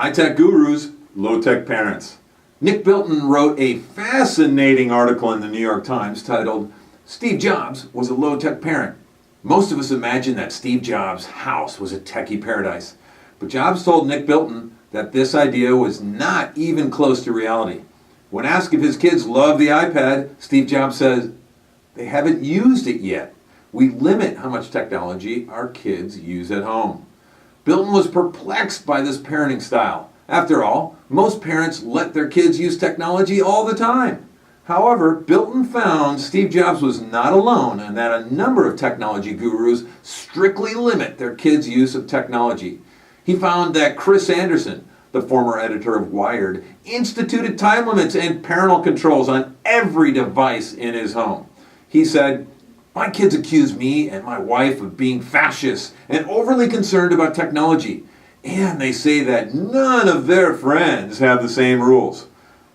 High-tech gurus, low-tech parents. Nick Bilton wrote a fascinating article in the New York Times titled, "Steve Jobs was a low-tech parent." Most of us imagine that Steve Jobs' house was a techie paradise. But Jobs told Nick Bilton that this idea was not even close to reality. When asked if his kids love the iPad, Steve Jobs says, "They haven't used it yet. We limit how much technology our kids use at home." Bilton was perplexed by this parenting style. After all, most parents let their kids use technology all the time. However, Bilton found Steve Jobs was not alone and that a number of technology gurus strictly limit their kids' use of technology. He found that Chris Anderson, the former editor of Wired, instituted time limits and parental controls on every device in his home. He said, "My kids accuse me and my wife of being fascists and overly concerned about technology. And they say that none of their friends have the same rules.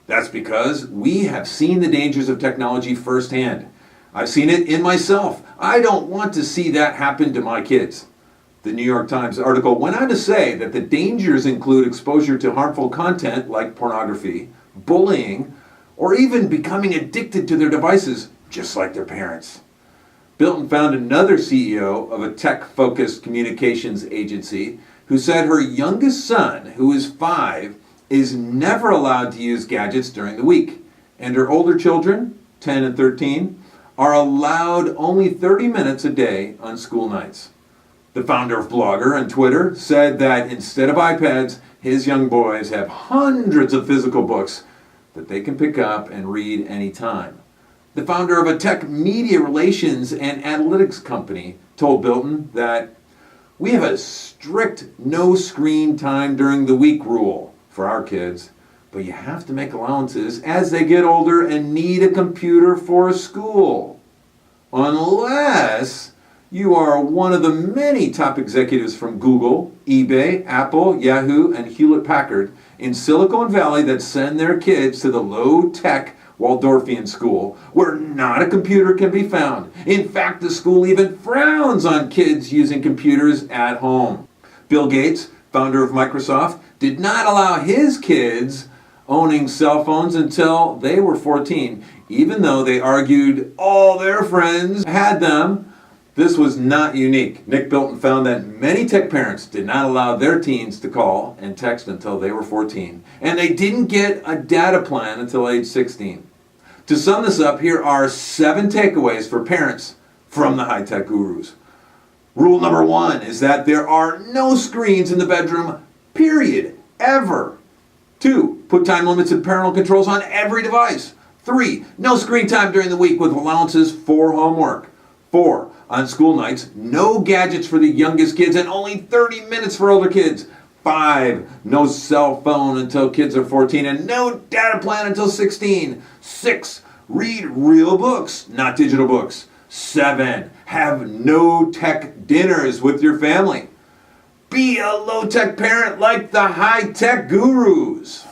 That's because we have seen the dangers of technology firsthand. I've seen it in myself. I don't want to see that happen to my kids." The New York Times article went on to say that the dangers include exposure to harmful content like pornography, bullying, or even becoming addicted to their devices, just like their parents. Bilton found another CEO of a tech-focused communications agency who said her youngest son, who is 5, is never allowed to use gadgets during the week, and her older children, 10 and 13, are allowed only 30 minutes a day on school nights. The founder of Blogger and Twitter said that instead of iPads, his young boys have hundreds of physical books that they can pick up and read anytime. The founder of a tech media relations and analytics company told Bilton that we have a strict no screen time during the week rule for our kids, but you have to make allowances as they get older and need a computer for school. Unless you are one of the many top executives from Google, eBay, Apple, Yahoo, and Hewlett-Packard in Silicon Valley that send their kids to the low-tech Waldorfian school, where not a computer can be found. In fact, the school even frowns on kids using computers at home. Bill Gates, founder of Microsoft, did not allow his kids owning cell phones until they were 14, even though they argued all their friends had them. This was not unique. Nick Bilton found that many tech parents did not allow their teens to call and text until they were 14, and they didn't get a data plan until age 16. To sum this up, here are 7 takeaways for parents from the high-tech gurus. Rule number 1 is that there are no screens in the bedroom, period, ever. 2, put time limits and parental controls on every device. 3, no screen time during the week with allowances for homework. 4, on school nights, no gadgets for the youngest kids and only 30 minutes for older kids. 5, no cell phone until kids are 14 and no data plan until 16. 6, read real books, not digital books. 7, have no tech dinners with your family. Be a low-tech parent like the high-tech gurus.